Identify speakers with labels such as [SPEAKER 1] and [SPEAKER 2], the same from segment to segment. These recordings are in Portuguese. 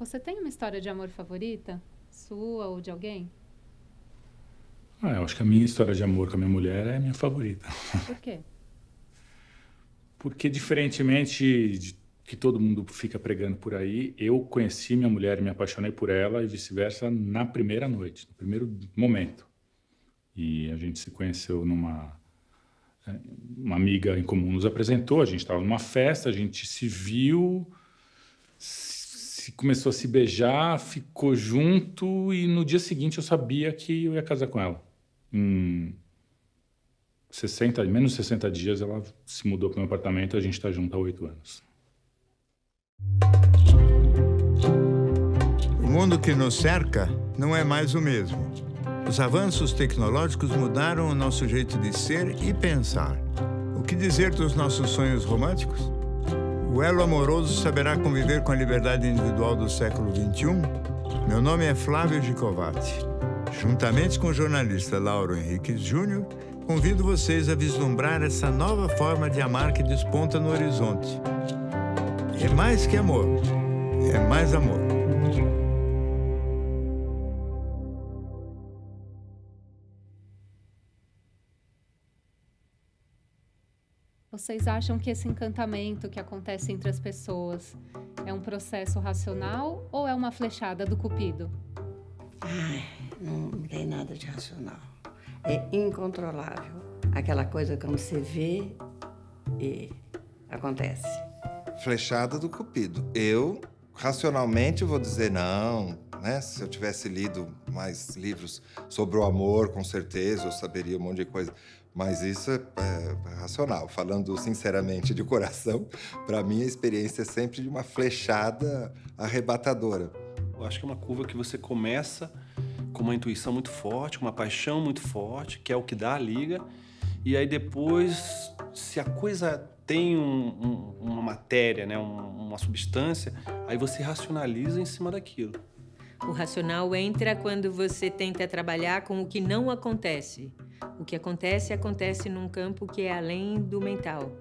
[SPEAKER 1] Você tem uma história de amor favorita? Sua ou de alguém?
[SPEAKER 2] Eu acho que a minha história de amor com a minha mulher é a minha favorita.
[SPEAKER 1] Por quê?
[SPEAKER 2] Porque, diferentemente de que todo mundo fica pregando por aí, eu conheci minha mulher e me apaixonei por ela e vice-versa na primeira noite, no primeiro momento. E a gente se conheceu uma amiga em comum nos apresentou, a gente estava numa festa, a gente se viu, começou a se beijar, ficou junto e no dia seguinte eu sabia que eu ia casar com ela. Em menos de 60 dias ela se mudou para o meu apartamento e a gente está junto há 8 anos.
[SPEAKER 3] O mundo que nos cerca não é mais o mesmo. Os avanços tecnológicos mudaram o nosso jeito de ser e pensar. O que dizer dos nossos sonhos românticos? O elo amoroso saberá conviver com a liberdade individual do século XXI? Meu nome é Flávio Gicovati. Juntamente com o jornalista Lauro Henriques Júnior, convido vocês a vislumbrar essa nova forma de amar que desponta no horizonte. É mais que amor, é mais amor.
[SPEAKER 1] Vocês acham que esse encantamento que acontece entre as pessoas é um processo racional ou é uma flechada do Cupido?
[SPEAKER 4] Não tem nada de racional. É incontrolável. Aquela coisa como você vê e acontece.
[SPEAKER 5] Flechada do Cupido. Eu, racionalmente, vou dizer não, né? Se eu tivesse lido mais livros sobre o amor, com certeza, eu saberia um monte de coisa. Mas isso é racional. Falando sinceramente de coração, para mim a experiência é sempre de uma flechada arrebatadora.
[SPEAKER 6] Eu acho que é uma curva que você começa com uma intuição muito forte, com uma paixão muito forte, que é o que dá a liga. E aí depois, se a coisa tem uma matéria, né, uma substância, aí você racionaliza em cima daquilo.
[SPEAKER 7] O racional entra quando você tenta trabalhar com o que não acontece. O que acontece, acontece num campo que é além do mental.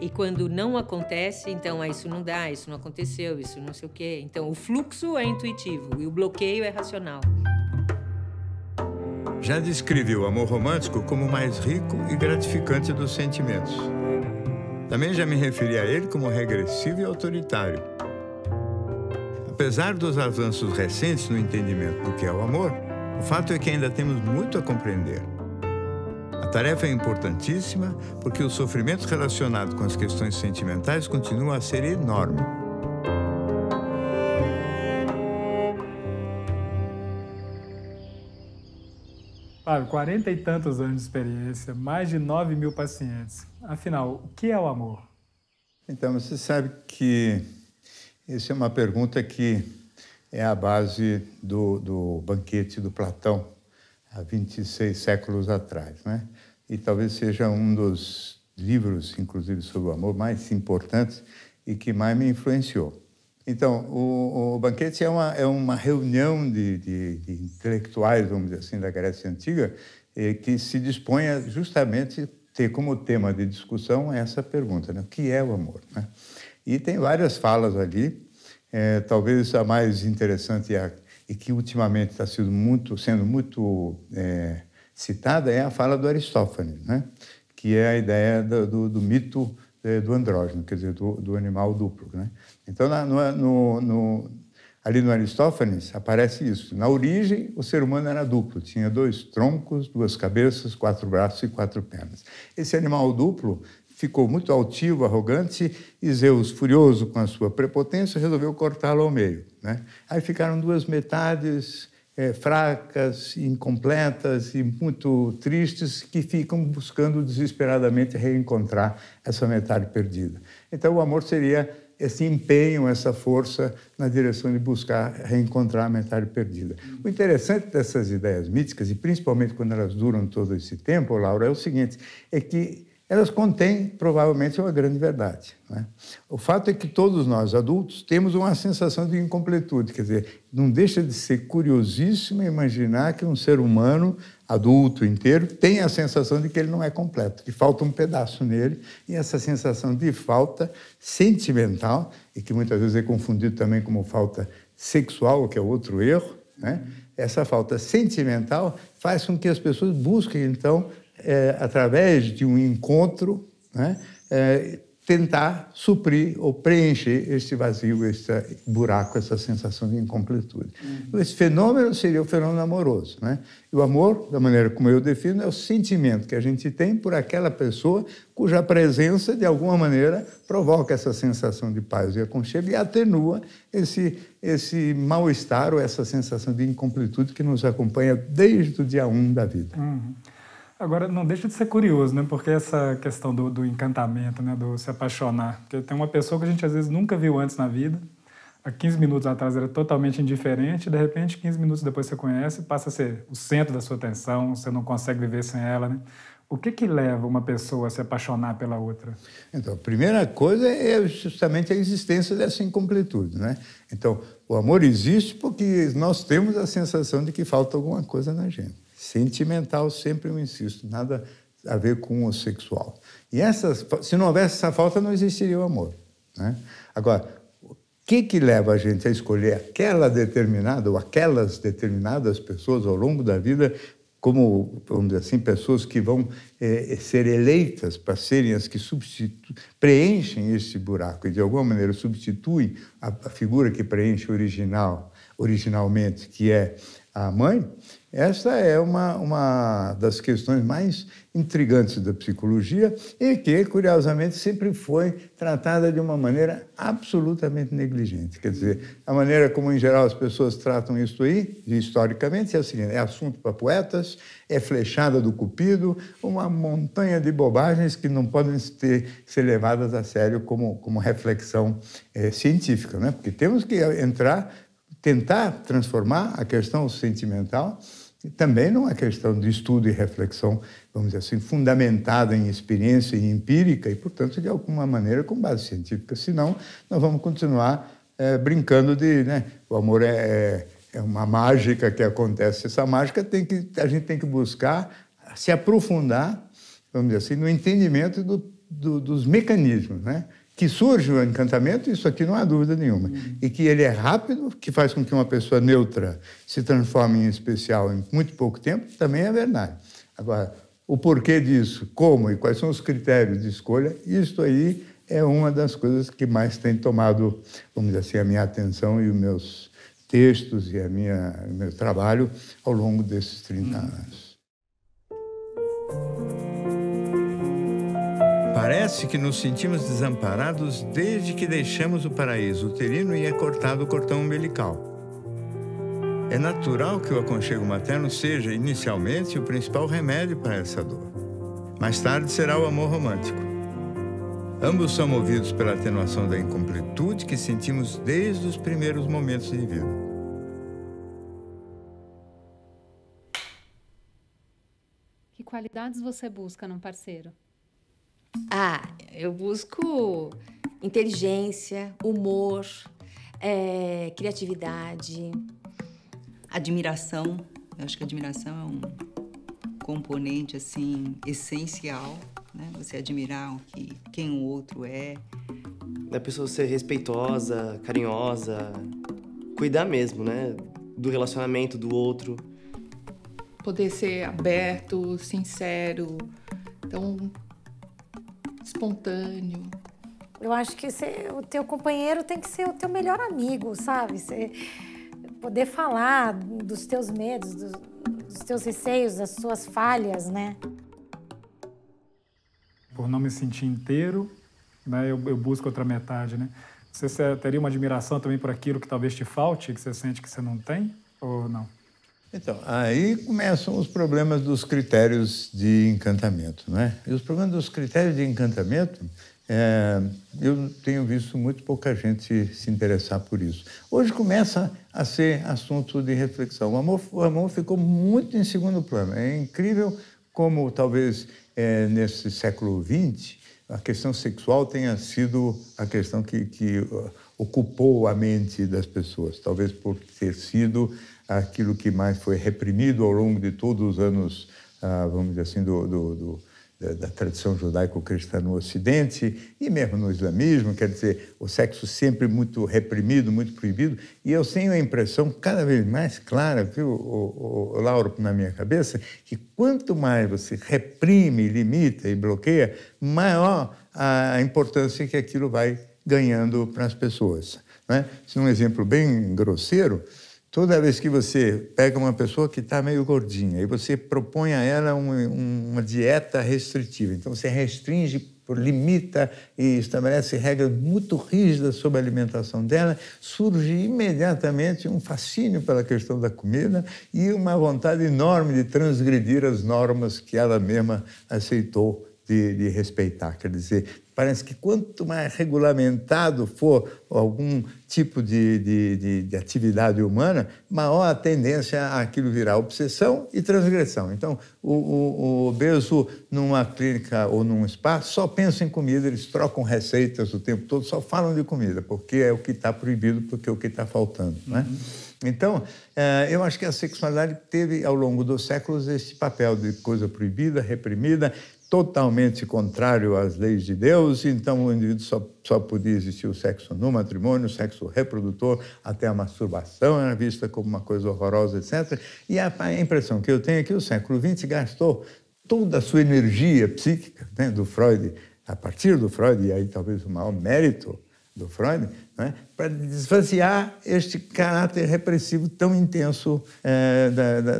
[SPEAKER 7] E quando não acontece, então isso não dá, isso não aconteceu, isso não sei o quê. Então o fluxo é intuitivo e o bloqueio é racional.
[SPEAKER 3] Já descrevi o amor romântico como o mais rico e gratificante dos sentimentos. Também já me referi a ele como regressivo e autoritário. Apesar dos avanços recentes no entendimento do que é o amor, o fato é que ainda temos muito a compreender. A tarefa é importantíssima porque o sofrimento relacionado com as questões sentimentais continua a ser enorme.
[SPEAKER 8] Fábio, 40 e tantos anos de experiência, mais de 9.000 pacientes. Afinal, o que é o amor?
[SPEAKER 3] Então, você sabe que essa é uma pergunta que é a base do banquete do Platão, há 26 séculos atrás, né? E talvez seja um dos livros, inclusive, sobre o amor, mais importantes e que mais me influenciou. Então, o banquete é uma reunião de intelectuais, vamos dizer assim, da Grécia Antiga, que se dispõe a justamente ter como tema de discussão essa pergunta, né? O que é o amor, né? E tem várias falas ali, talvez a mais interessante e que ultimamente está sendo muito citada é a fala do Aristófanes, né? Que é a ideia do mito do andrógeno, quer dizer, do animal duplo, né? Então, ali no Aristófanes aparece isso. Na origem, o ser humano era duplo, tinha 2 troncos, 2 cabeças, 4 braços e 4 pernas. Esse animal duplo ficou muito altivo, arrogante, e Zeus, furioso com a sua prepotência, resolveu cortá-lo ao meio, né? Aí ficaram 2 metades fracas, incompletas e muito tristes, que ficam buscando desesperadamente reencontrar essa metade perdida. Então, o amor seria esse empenho, essa força na direção de buscar reencontrar a metade perdida. O interessante dessas ideias míticas, e principalmente quando elas duram todo esse tempo, Laura, é o seguinte, é que elas contêm, provavelmente, uma grande verdade, né? O fato é que todos nós, adultos, temos uma sensação de incompletude. Quer dizer, não deixa de ser curiosíssimo imaginar que um ser humano adulto inteiro tem a sensação de que ele não é completo, que falta um pedaço nele, e essa sensação de falta sentimental, e que muitas vezes é confundido também como falta sexual, que é outro erro, né? Essa falta sentimental faz com que as pessoas busquem, então, através de um encontro, né, tentar suprir ou preencher esse vazio, esse buraco, essa sensação de incompletude. Então, esse fenômeno seria o fenômeno amoroso, né? E o amor, da maneira como eu defino, é o sentimento que a gente tem por aquela pessoa cuja presença, de alguma maneira, provoca essa sensação de paz e aconchego e atenua esse mal-estar ou essa sensação de incompletude que nos acompanha desde o dia 1 da vida.
[SPEAKER 8] Agora, não deixa de ser curioso, né? Porque essa questão do encantamento, né? Do se apaixonar. Porque tem uma pessoa que a gente, às vezes, nunca viu antes na vida. Há 15 minutos atrás era totalmente indiferente. E, de repente, 15 minutos depois você conhece, passa a ser o centro da sua atenção. Você não consegue viver sem ela, né? O que leva uma pessoa a se apaixonar pela outra?
[SPEAKER 3] Então, a primeira coisa é justamente a existência dessa incompletude, né? Então, o amor existe porque nós temos a sensação de que falta alguma coisa na gente. Sentimental, sempre eu insisto, nada a ver com o sexual. E se não houvesse essa falta, não existiria o amor, né? Agora, o que leva a gente a escolher aquela determinada ou aquelas determinadas pessoas ao longo da vida como, vamos dizer assim, pessoas que vão ser eleitas para serem as que preenchem esse buraco e, de alguma maneira, substituem a figura que preenche originalmente, que é a mãe? Essa é uma das questões mais intrigantes da psicologia e que, curiosamente, sempre foi tratada de uma maneira absolutamente negligente. Quer dizer, a maneira como, em geral, as pessoas tratam isso aí, historicamente, é a seguinte: é assunto para poetas, é flechada do cupido, uma montanha de bobagens que não podem ser levadas a sério como reflexão científica, né? Porque temos que tentar transformar a questão sentimental também numa questão de estudo e reflexão, vamos dizer assim, fundamentada em experiência e empírica e, portanto, de alguma maneira com base científica. Senão, nós vamos continuar brincando né? O amor é uma mágica que acontece. Essa mágica a gente tem que buscar se aprofundar, vamos dizer assim, no entendimento dos mecanismos, né? Que surge o encantamento, isso aqui não há dúvida nenhuma. E que ele é rápido, que faz com que uma pessoa neutra se transforme em especial em muito pouco tempo, também é verdade. Agora, o porquê disso, como e quais são os critérios de escolha, isso aí é uma das coisas que mais tem tomado, vamos dizer assim, a minha atenção e os meus textos e o meu trabalho ao longo desses 30 anos. Parece que nos sentimos desamparados desde que deixamos o paraíso uterino e é cortado o cordão umbilical. É natural que o aconchego materno seja, inicialmente, o principal remédio para essa dor. Mais tarde será o amor romântico. Ambos são movidos pela atenuação da incompletude que sentimos desde os primeiros momentos de vida.
[SPEAKER 1] Que qualidades você busca num parceiro?
[SPEAKER 9] Eu busco inteligência, humor, criatividade.
[SPEAKER 10] Admiração. Eu acho que a admiração é um componente, assim, essencial, né? Você admirar quem o outro é.
[SPEAKER 11] A pessoa ser respeitosa, carinhosa, cuidar mesmo, né? Do relacionamento do outro.
[SPEAKER 12] Poder ser aberto, sincero, então espontâneo.
[SPEAKER 13] Eu acho que o teu companheiro tem que ser o teu melhor amigo, sabe? Você poder falar dos teus medos, dos teus receios, das suas falhas, né?
[SPEAKER 8] Por não me sentir inteiro, né, eu busco outra metade, né? Você teria uma admiração também por aquilo que talvez te falte, que você sente que você não tem, ou não?
[SPEAKER 3] Então, aí começam os problemas dos critérios de encantamento, né? E os problemas dos critérios de encantamento, eu tenho visto muito pouca gente se interessar por isso. Hoje começa a ser assunto de reflexão. O amor ficou muito em segundo plano. É incrível como talvez nesse século XX, a questão sexual tenha sido a questão que ocupou a mente das pessoas, talvez por ter sido aquilo que mais foi reprimido ao longo de todos os anos, vamos dizer assim, da tradição judaico-cristã no Ocidente e mesmo no islamismo, quer dizer, o sexo sempre muito reprimido, muito proibido, e eu tenho a impressão cada vez mais clara, viu, Lauro, na minha cabeça, que quanto mais você reprime, limita e bloqueia, maior a importância que aquilo vai ganhando para as pessoas, né? Se um exemplo bem grosseiro, toda vez que você pega uma pessoa que está meio gordinha e você propõe a ela uma dieta restritiva, então você restringe, limita e estabelece regras muito rígidas sobre a alimentação dela, surge imediatamente um fascínio pela questão da comida e uma vontade enorme de transgredir as normas que ela mesma aceitou de respeitar. Quer dizer, parece que quanto mais regulamentado for algum tipo de atividade humana, maior a tendência àquilo virar obsessão e transgressão. Então, o obeso numa clínica ou num spa só pensa em comida, eles trocam receitas o tempo todo, só falam de comida, porque é o que está proibido, porque é o que está faltando, né? Então, eu acho que a sexualidade teve, ao longo dos séculos, esse papel de coisa proibida, reprimida, totalmente contrário às leis de Deus, então o indivíduo só podia existir o sexo no matrimônio, o sexo reprodutor, até a masturbação era vista como uma coisa horrorosa, etc. E a impressão que eu tenho é que o século XX gastou toda a sua energia psíquica, né, do Freud, a partir do Freud, e aí talvez o maior mérito do Freud, né, para desvaziar este caráter repressivo tão intenso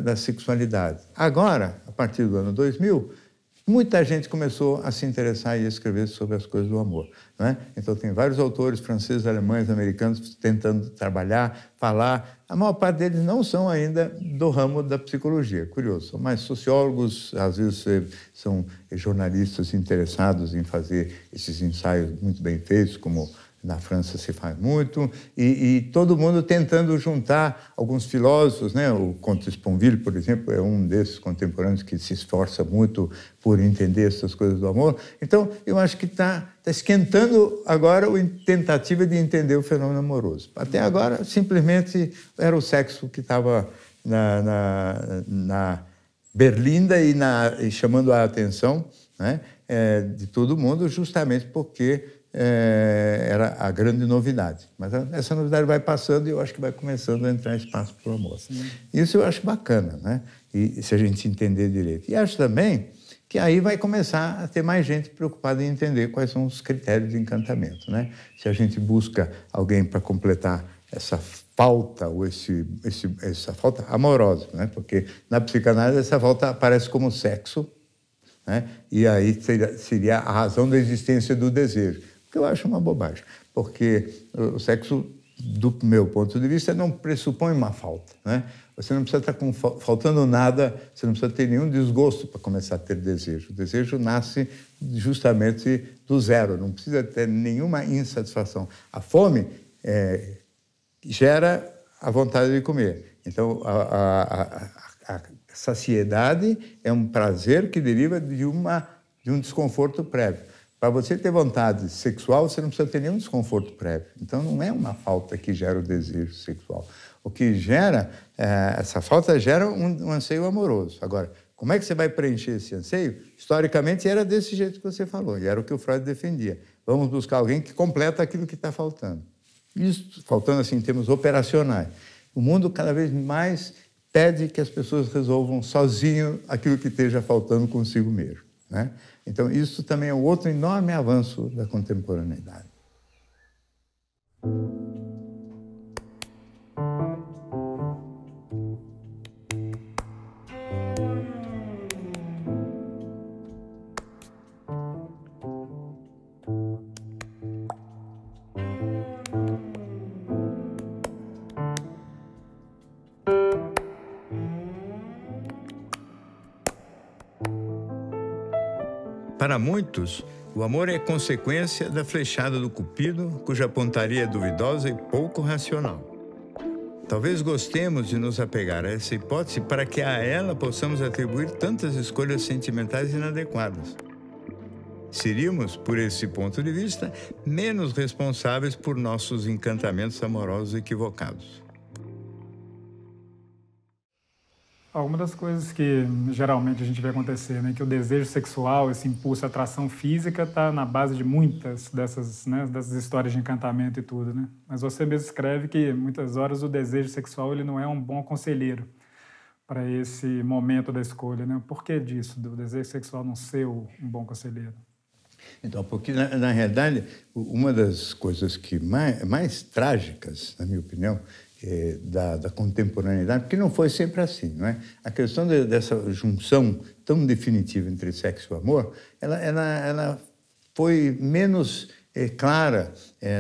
[SPEAKER 3] da sexualidade. Agora, a partir do ano 2000, muita gente começou a se interessar e escrever sobre as coisas do amor, né? Então, tem vários autores franceses, alemães, americanos tentando trabalhar, falar. A maior parte deles não são ainda do ramo da psicologia, curioso. São mais sociólogos, às vezes são jornalistas interessados em fazer esses ensaios muito bem feitos, como na França se faz muito, e todo mundo tentando juntar alguns filósofos, né? O Comte Sponville, por exemplo, é um desses contemporâneos que se esforça muito por entender essas coisas do amor. Então, eu acho que está esquentando agora a tentativa de entender o fenômeno amoroso. Até agora, simplesmente, era o sexo que estava na berlinda e chamando a atenção, né, de todo mundo, justamente porque era a grande novidade. Mas essa novidade vai passando e eu acho que vai começando a entrar espaço para o amor. Sim. Isso eu acho bacana, né? E se a gente entender direito. E acho também que aí vai começar a ter mais gente preocupada em entender quais são os critérios de encantamento, né? Se a gente busca alguém para completar essa falta, ou essa falta amorosa, né? Porque na psicanálise essa falta aparece como sexo, né? E aí seria a razão da existência do desejo. Que eu acho uma bobagem, porque o sexo, do meu ponto de vista, não pressupõe uma falta, né? Você não precisa estar faltando nada, você não precisa ter nenhum desgosto para começar a ter desejo. O desejo nasce justamente do zero, não precisa ter nenhuma insatisfação. A fome gera a vontade de comer. Então, a saciedade é um prazer que deriva de um desconforto prévio. Para você ter vontade sexual, você não precisa ter nenhum desconforto prévio. Então, não é uma falta que gera o desejo sexual. O que gera, essa falta gera um anseio amoroso. Agora, como é que você vai preencher esse anseio? Historicamente, era desse jeito que você falou, e era o que o Freud defendia. Vamos buscar alguém que completa aquilo que está faltando. Isso, faltando assim, em termos operacionais. O mundo cada vez mais pede que as pessoas resolvam sozinho aquilo que esteja faltando consigo mesmo, né? Então, isso também é um outro enorme avanço da contemporaneidade.
[SPEAKER 14] Para muitos, o amor é consequência da flechada do Cupido, cuja pontaria é duvidosa e pouco racional. Talvez gostemos de nos apegar a essa hipótese para que a ela possamos atribuir tantas escolhas sentimentais inadequadas. Seríamos, por esse ponto de vista, menos responsáveis por nossos encantamentos amorosos equivocados.
[SPEAKER 8] Uma das coisas que geralmente a gente vê acontecer, né, que o desejo sexual, esse impulso, a atração física, está na base de muitas dessas, né, dessas histórias de encantamento e tudo, né? Mas você mesmo escreve que muitas horas o desejo sexual ele não é um bom conselheiro para esse momento da escolha, né? Por que disso, do desejo sexual não ser um bom conselheiro?
[SPEAKER 3] Então, porque, na realidade, uma das coisas que mais trágicas, na minha opinião, da contemporaneidade, porque não foi sempre assim, não é? A questão dessa junção tão definitiva entre sexo e amor, ela foi menos clara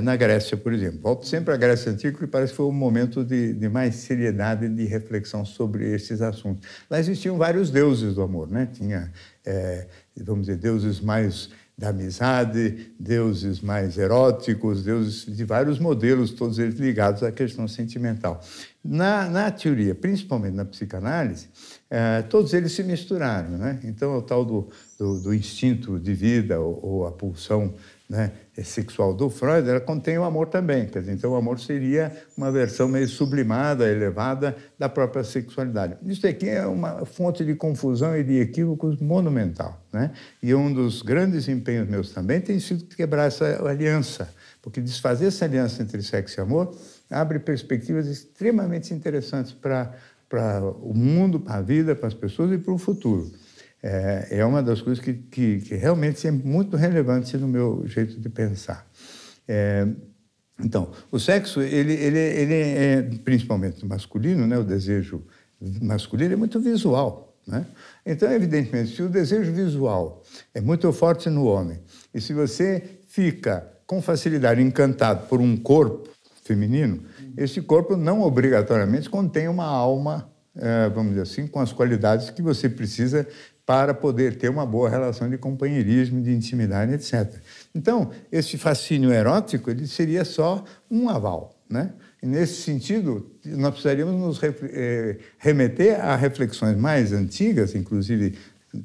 [SPEAKER 3] na Grécia, por exemplo. Volto sempre à Grécia Antiga, que parece que foi um momento de mais seriedade, de reflexão sobre esses assuntos. Lá existiam vários deuses do amor, né? Tinha, vamos dizer, deuses mais da amizade, deuses mais eróticos, deuses de vários modelos, todos eles ligados à questão sentimental. Na teoria, principalmente na psicanálise, todos eles se misturaram, né? Então, o tal do instinto de vida ou a pulsão, né, sexual do Freud, ela contém o amor também. Quer dizer, então, o amor seria uma versão meio sublimada, elevada da própria sexualidade. Isso aqui é uma fonte de confusão e de equívocos monumental, né? E um dos grandes empenhos meus também tem sido quebrar essa aliança, porque desfazer essa aliança entre sexo e amor abre perspectivas extremamente interessantes para o mundo, para a vida, para as pessoas e para o futuro. É uma das coisas que realmente é muito relevante no meu jeito de pensar. Então, o sexo, ele é principalmente masculino, né? O desejo masculino é muito visual, né? Então, evidentemente, se o desejo visual é muito forte no homem, e se você fica com facilidade encantado por um corpo feminino, esse corpo não obrigatoriamente contém uma alma, vamos dizer assim, com as qualidades que você precisa para poder ter uma boa relação de companheirismo, de intimidade, etc. Então, esse fascínio erótico, ele seria só um aval, né? E, nesse sentido, nós precisaríamos nos remeter a reflexões mais antigas, inclusive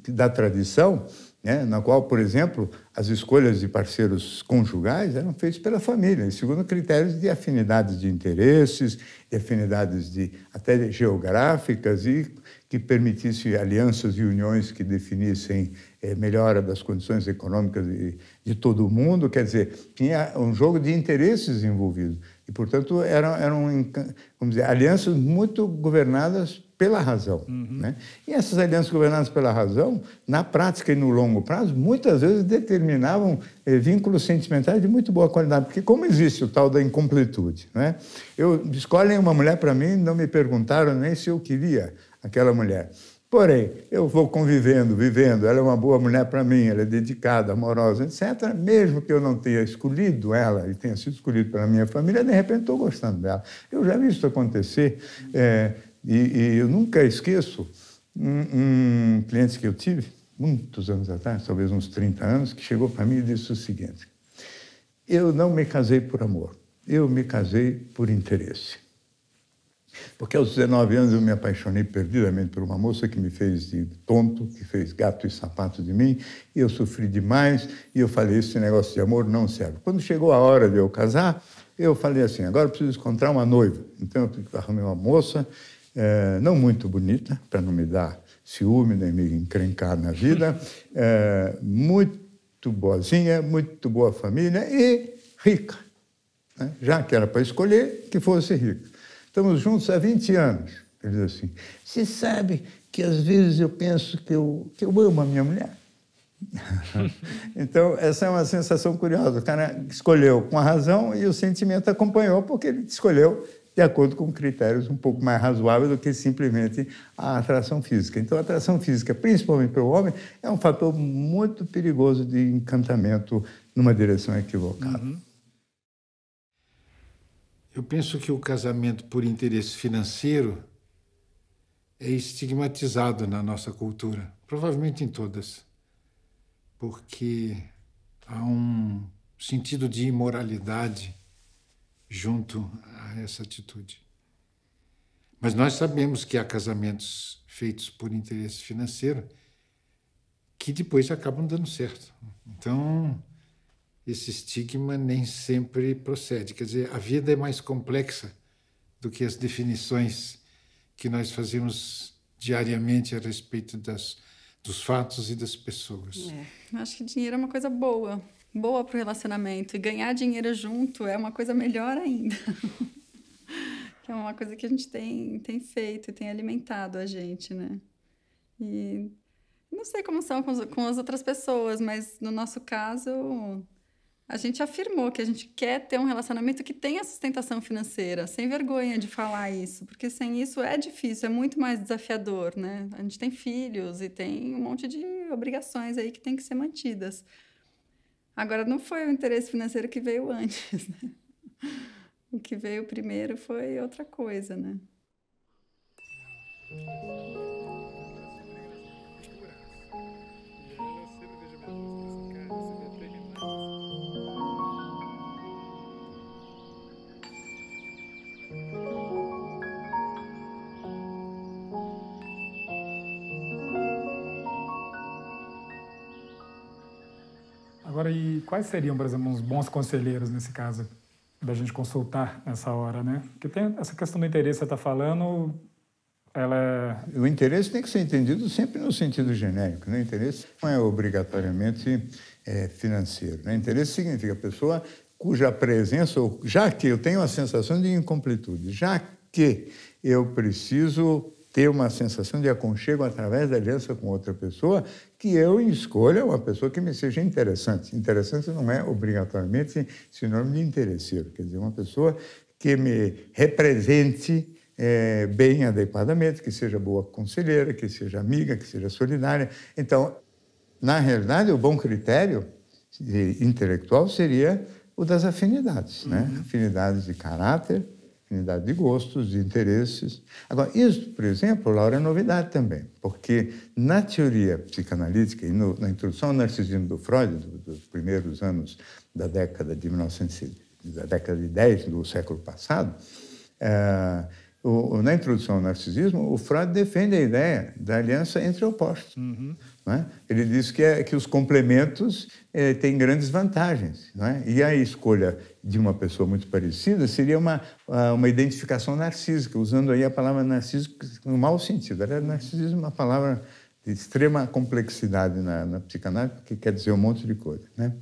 [SPEAKER 3] da tradição, né? Na qual, por exemplo, as escolhas de parceiros conjugais eram feitas pela família, segundo critérios de afinidades de interesses, de afinidades até geográficas e que permitisse alianças e uniões que definissem melhora das condições econômicas de todo mundo. Quer dizer, tinha um jogo de interesses envolvido. E, portanto, eram vamos dizer, alianças muito governadas pela razão, né? E essas alianças governadas pela razão, na prática e no longo prazo, muitas vezes determinavam vínculos sentimentais de muito boa qualidade, porque como existe o tal da incompletude, né? Escolhem uma mulher para mim, não me perguntaram nem se eu queria aquela mulher. Porém, eu vou vivendo, ela é uma boa mulher para mim, ela é dedicada, amorosa, etc. Mesmo que eu não tenha escolhido ela e tenha sido escolhido pela minha família, de repente estou gostando dela. Eu já vi isso acontecer. E eu nunca esqueço um cliente que eu tive, muitos anos atrás, talvez uns 30 anos, que chegou para mim e disse o seguinte: eu não me casei por amor, eu me casei por interesse. Porque aos 19 anos eu me apaixonei perdidamente por uma moça que me fez de tonto, que fez gato e sapato de mim, e eu sofri demais, e eu falei, esse negócio de amor não serve. Quando chegou a hora de eu casar, eu falei assim, agora eu preciso encontrar uma noiva. Então eu arrumei uma moça, não muito bonita, para não me dar ciúme, nem me encrencar na vida, muito boazinha, muito boa família e rica, né? Já que era para escolher, que fosse rica. Estamos juntos há 20 anos. Ele diz assim, você sabe que às vezes eu penso que eu amo a minha mulher? Então, essa é uma sensação curiosa. O cara escolheu com a razão e o sentimento acompanhou, porque ele escolheu de acordo com critérios um pouco mais razoáveis do que simplesmente a atração física. Então, a atração física, principalmente para o homem, é um fator muito perigoso de encantamento numa direção equivocada.
[SPEAKER 15] Eu penso que o casamento por interesse financeiro é estigmatizado na nossa cultura, provavelmente em todas, porque há um sentido de imoralidade junto a essa atitude. Mas nós sabemos que há casamentos feitos por interesse financeiro que depois acabam dando certo. Então, esse estigma nem sempre procede. Quer dizer, a vida é mais complexa do que as definições que nós fazemos diariamente a respeito dos fatos e das pessoas.
[SPEAKER 16] Acho que dinheiro é uma coisa boa para o relacionamento. E ganhar dinheiro junto é uma coisa melhor ainda. Que é uma coisa que a gente tem feito e tem alimentado a gente, né? E não sei como são com as outras pessoas, mas no nosso caso, a gente afirmou que a gente quer ter um relacionamento que tenha sustentação financeira, sem vergonha de falar isso, porque sem isso é difícil, é muito mais desafiador, né? A gente tem filhos e tem um monte de obrigações aí que tem que ser mantidas. Agora, não foi o interesse financeiro que veio antes, né? O que veio primeiro foi outra coisa, né?
[SPEAKER 8] Agora, e quais seriam, por exemplo, uns bons conselheiros nesse caso, da gente consultar nessa hora, né? Porque tem essa questão do interesse que você está falando,
[SPEAKER 3] O interesse tem que ser entendido sempre no sentido genérico, né? O interesse não é obrigatoriamente financeiro, né? Interesse significa a pessoa cuja presença, já que eu tenho a sensação de incompletude, já que eu preciso ter uma sensação de aconchego através da aliança com outra pessoa, que eu escolha uma pessoa que me seja interessante. Interessante não é obrigatoriamente sinônimo de interesseiro, quer dizer, uma pessoa que me represente bem adequadamente, que seja boa conselheira, que seja amiga, que seja solidária. Então, na realidade, o bom critério intelectual seria o das afinidades, né? Afinidades de caráter, afinidade de gostos, de interesses. Agora, isso, por exemplo, Laura, é novidade também, porque na teoria psicanalítica e na introdução ao narcisismo do Freud, dos primeiros anos da década de 10 do século passado, na introdução ao narcisismo, o Freud defende a ideia da aliança entre opostos. Não é? Ele diz que os complementos têm grandes vantagens. Não é? E a escolha de uma pessoa muito parecida seria uma identificação narcísica, usando aí a palavra narcísico no mau sentido. Narcisismo é uma palavra de extrema complexidade na psicanálise, que quer dizer um monte de coisa. Né?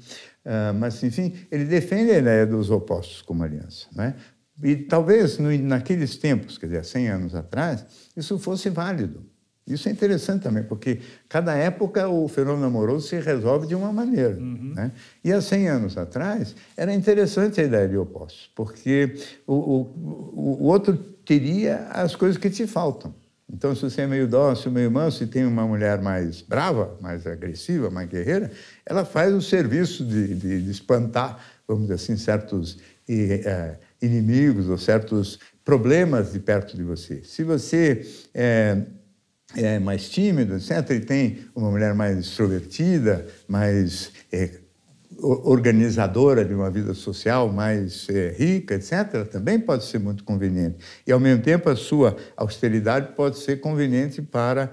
[SPEAKER 3] Mas, enfim, ele defende a ideia dos opostos como aliança. Não é? E talvez naqueles tempos, quer dizer, 100 anos atrás, isso fosse válido. Isso é interessante também, porque cada época o fenômeno amoroso se resolve de uma maneira. Né? E há 100 anos atrás era interessante a ideia de opostos, porque o outro teria as coisas que te faltam. Então, se você é meio dócil, meio manso e tem uma mulher mais brava, mais agressiva, mais guerreira, ela faz o serviço de espantar, vamos dizer assim, certos inimigos ou certos problemas de perto de você. Se você é mais tímido, etc., e tem uma mulher mais extrovertida, mais organizadora de uma vida social, mais rica, etc., também pode ser muito conveniente. E, ao mesmo tempo, a sua austeridade pode ser conveniente para,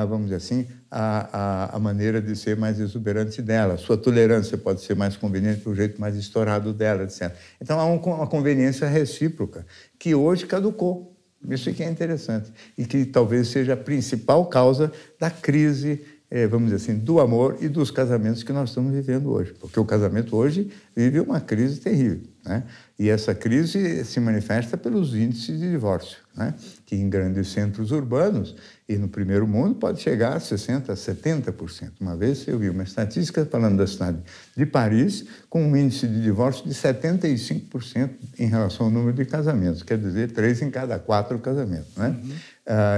[SPEAKER 3] vamos dizer assim, a maneira de ser mais exuberante dela. A sua tolerância pode ser mais conveniente para o jeito mais estourado dela, etc. Então, há uma conveniência recíproca que hoje caducou. Isso que é interessante e que talvez seja a principal causa da crise, vamos dizer assim, do amor e dos casamentos que nós estamos vivendo hoje. Porque o casamento hoje vive uma crise terrível, né? E essa crise se manifesta pelos índices de divórcio, né? Que em grandes centros urbanos e no primeiro mundo pode chegar a 60%, 70%. Uma vez eu vi uma estatística falando da cidade de Paris com um índice de divórcio de 75% em relação ao número de casamentos, quer dizer, 3 em cada 4 casamentos, né?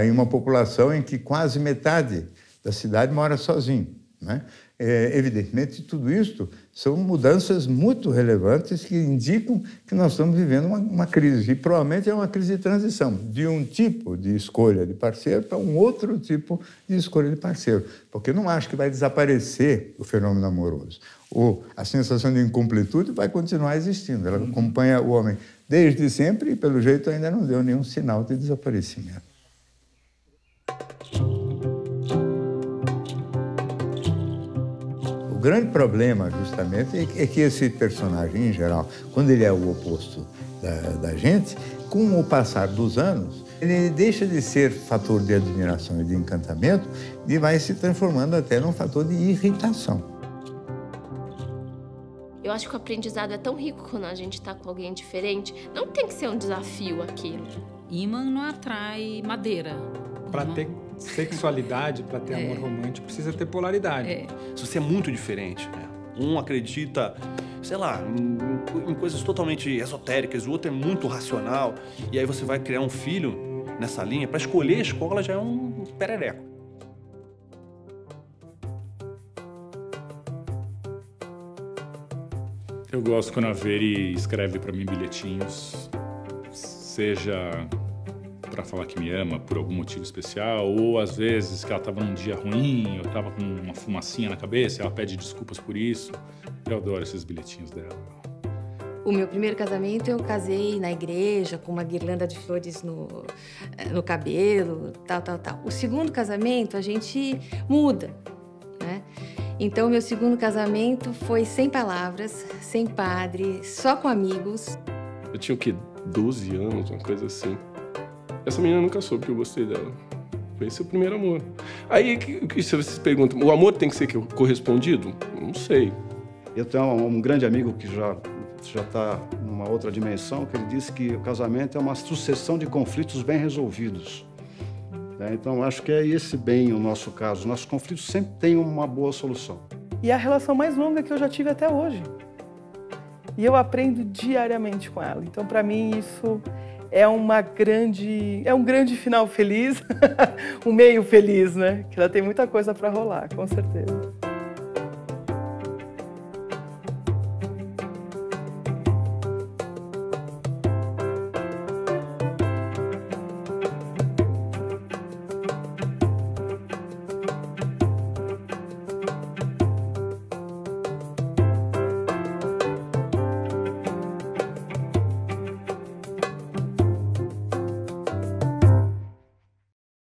[SPEAKER 3] Em uma população em que quase metade da cidade mora sozinho, né? Evidentemente, tudo isso são mudanças muito relevantes que indicam que nós estamos vivendo uma crise. E provavelmente é uma crise de transição de um tipo de escolha de parceiro para um outro tipo de escolha de parceiro. Porque eu não acho que vai desaparecer o fenômeno amoroso. A sensação de incompletude vai continuar existindo. Ela acompanha o homem desde sempre e, pelo jeito, ainda não deu nenhum sinal de desaparecimento. O grande problema, justamente, é que esse personagem, em geral, quando ele é o oposto da gente, com o passar dos anos, ele deixa de ser fator de admiração e de encantamento e vai se transformando até num fator de irritação.
[SPEAKER 17] Eu acho que o aprendizado é tão rico quando a gente está com alguém diferente. Não tem que ser um desafio aquilo.
[SPEAKER 18] Imã não atrai madeira.
[SPEAKER 19] Para ter sexualidade, para ter amor romântico, precisa ter polaridade.
[SPEAKER 6] Se você é muito diferente, né? Um acredita, sei lá, em coisas totalmente esotéricas, o outro é muito racional, e aí você vai criar um filho nessa linha, para escolher a escola já é um perereco.
[SPEAKER 2] Eu gosto quando a Veri escreve para mim bilhetinhos, seja para falar que me ama por algum motivo especial, ou às vezes que ela estava num dia ruim, eu estava com uma fumacinha na cabeça, ela pede desculpas por isso. Eu adoro esses bilhetinhos dela.
[SPEAKER 9] O meu primeiro casamento eu casei na igreja, com uma guirlanda de flores no cabelo, tal. O segundo casamento a gente muda, né? Então, o meu segundo casamento foi sem palavras, sem padre, só com amigos.
[SPEAKER 20] Eu tinha o quê? 12 anos, uma coisa assim. Essa menina nunca soube que eu gostei dela. Foi esse o primeiro amor. Aí, se vocês perguntam, o amor tem que ser correspondido? Não sei.
[SPEAKER 21] Eu tenho um grande amigo que já está numa outra dimensão, que ele disse que o casamento é uma sucessão de conflitos bem resolvidos. Então, acho que é esse bem o nosso caso. Nossos conflitos sempre têm uma boa solução.
[SPEAKER 22] E é a relação mais longa que eu já tive até hoje. E eu aprendo diariamente com ela. Então, para mim, isso é um grande final feliz, um meio feliz, né? Que ela tem muita coisa para rolar, com certeza.